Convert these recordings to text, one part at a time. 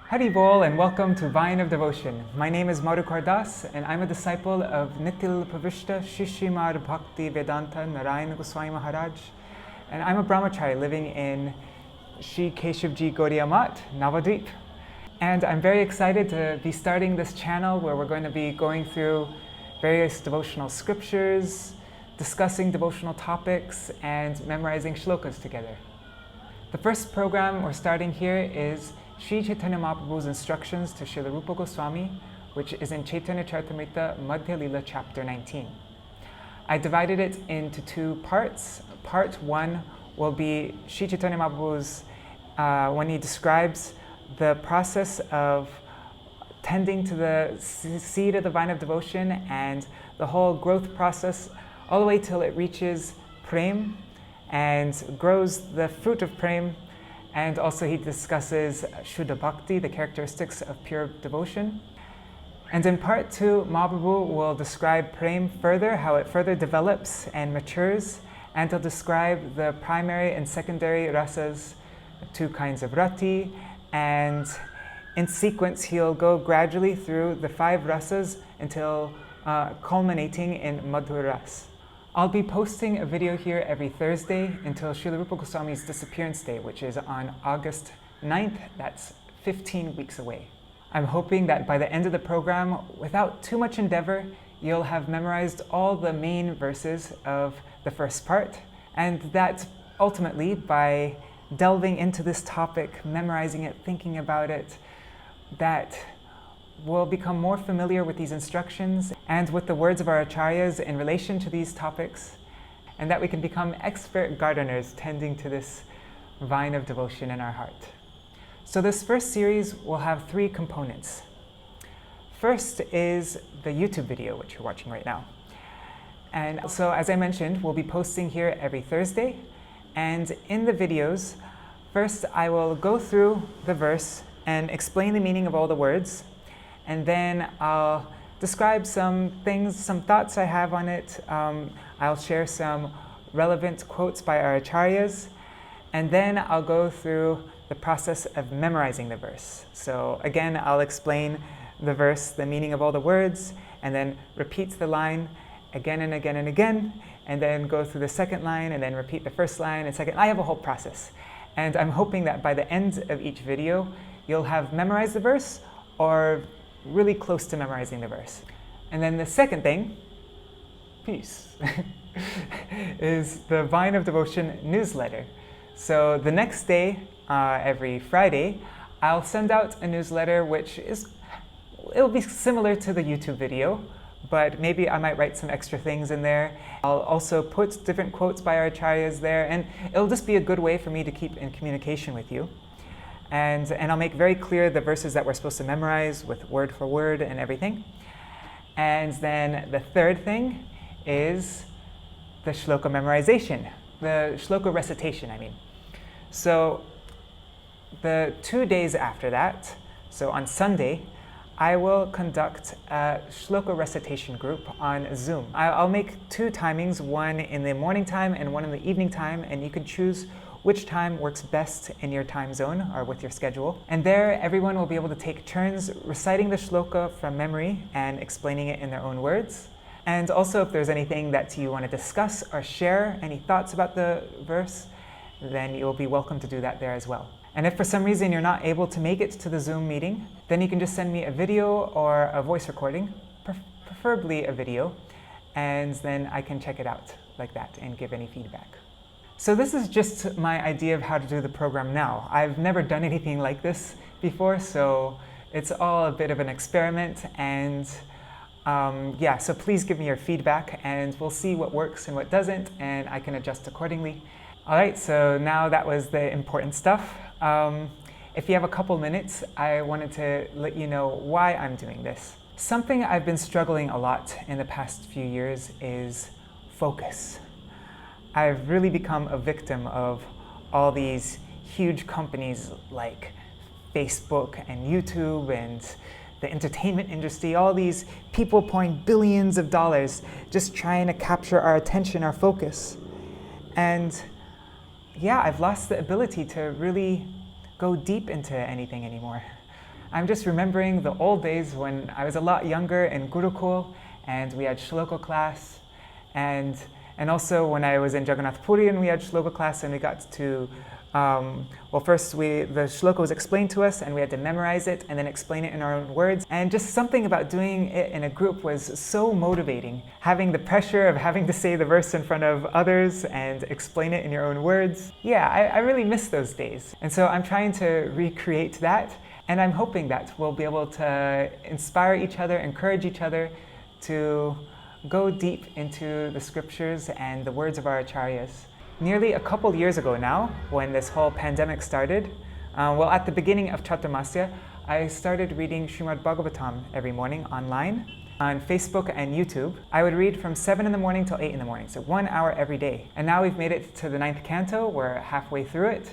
Hari Bol and welcome to Vine of Devotion. My name is Madhukar Das and I'm a disciple of Nitil Pravishta Shishimar Bhakti Vedanta Narayan Goswami Maharaj. And I'm a brahmachari living in Shri Keshivji Gaudiya Math, Navadvip. And I'm very excited to be starting this channel where we're going to be going through various devotional scriptures, discussing devotional topics, and memorizing shlokas together. The first program we're starting here is Sri Chaitanya Mahaprabhu's instructions to Srila Rupa Goswami, which is in Chaitanya Charitamrita Madhya Lila chapter 19. I divided it into two parts. Part one will be Sri Chaitanya Mahaprabhu's, when he describes the process of tending to the seed of the vine of devotion and the whole growth process all the way till it reaches prem and grows the fruit of prem. And also he discusses Shuddha Bhakti, the characteristics of pure devotion. And in part two, Mahaprabhu will describe prem further, how it further develops and matures, and he'll describe the primary and secondary rasas, two kinds of rati, and in sequence he'll go gradually through the 5 rasas until culminating in Madhur Ras. I'll be posting a video here every Thursday until Srila Rupa Goswami's disappearance day, which is on August 9th. That's 15 weeks away. I'm hoping that by the end of the program, without too much endeavor, you'll have memorized all the main verses of the first part, and that ultimately, by delving into this topic, memorizing it, thinking about it, that we'll become more familiar with these instructions and with the words of our acharyas in relation to these topics, and that we can become expert gardeners tending to this vine of devotion in our heart. So this first series will have 3 components. First is the YouTube video, which you're watching right now. And so, as I mentioned, we'll be posting here every Thursday. And in the videos, first I will go through the verse and explain the meaning of all the words. And then I'll describe some things, some thoughts I have on it. I'll share some relevant quotes by our acharyas. And then I'll go through the process of memorizing the verse. So again, I'll explain the verse, the meaning of all the words, and then repeat the line again and again and again, and then go through the second line, and then repeat the first line and second. I have a whole process. And I'm hoping that by the end of each video, you'll have memorized the verse or really close to memorizing the verse. And then the second thing, peace, is the Vine of Devotion newsletter. So the next day, every Friday, I'll send out a newsletter it'll be similar to the YouTube video, but maybe I might write some extra things in there. I'll also put different quotes by our acharyas there, and it'll just be a good way for me to keep in communication with you. And I'll make very clear the verses that we're supposed to memorize with word for word and everything. And then the third thing is the shloka memorization, the shloka recitation, I mean. So the 2 days after that, so on Sunday, I will conduct a shloka recitation group on Zoom. I'll make 2 timings, one in the morning time and one in the evening time, and you can choose which time works best in your time zone or with your schedule. And there, everyone will be able to take turns reciting the shloka from memory and explaining it in their own words. And also, if there's anything that you want to discuss or share, any thoughts about the verse, then you'll be welcome to do that there as well. And if for some reason you're not able to make it to the Zoom meeting, then you can just send me a video or a voice recording, preferably a video, and then I can check it out like that and give any feedback. So this is just my idea of how to do the program now. I've never done anything like this before, so it's all a bit of an experiment, and so please give me your feedback and we'll see what works and what doesn't, and I can adjust accordingly. All right, so now that was the important stuff. If you have a couple minutes, I wanted to let you know why I'm doing this. Something I've been struggling a lot in the past few years is focus. I've really become a victim of all these huge companies like Facebook and YouTube and the entertainment industry, all these people pouring billions of dollars just trying to capture our attention, our focus. And yeah, I've lost the ability to really go deep into anything anymore. I'm just remembering the old days when I was a lot younger in Gurukul and we had Shloka class, and also when I was in Jagannath Puri and we had Shloka class, and we got to first the Shloka was explained to us and we had to memorize it and then explain it in our own words. And just something about doing it in a group was so motivating. Having the pressure of having to say the verse in front of others and explain it in your own words. Yeah, I really miss those days. And so I'm trying to recreate that, and I'm hoping that we'll be able to inspire each other, encourage each other to go deep into the scriptures and the words of our acharyas. Nearly a couple years ago now, when this whole pandemic started, at the beginning of Chaturmasya, I started reading Srimad Bhagavatam every morning online on Facebook and YouTube. I would read from 7 in the morning till 8 in the morning, so 1 hour every day. And now we've made it to the 9th canto, we're halfway through it,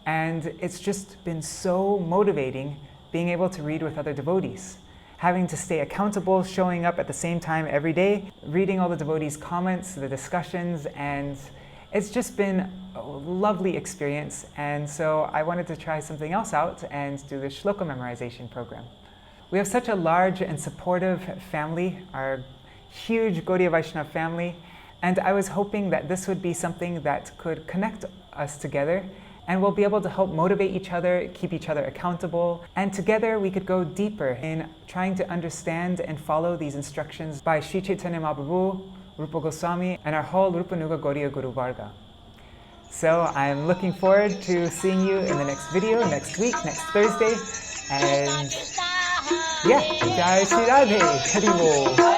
and it's just been so motivating being able to read with other devotees. Having to stay accountable, showing up at the same time every day, reading all the devotees' comments, the discussions, and it's just been a lovely experience. And so I wanted to try something else out and do the Shloka memorization program. We have such a large and supportive family, our huge Gaudiya Vaishnava family, and I was hoping that this would be something that could connect us together, and we'll be able to help motivate each other, keep each other accountable, and together we could go deeper in trying to understand and follow these instructions by Sri Chaitanya Mahaprabhu, Rupa Goswami, and our whole Rupanuga Gaudiya Guru Varga. So I'm looking forward to seeing you in the next video, next week, next Thursday, and yeah, Jai Shri Radhe, Hari Bol.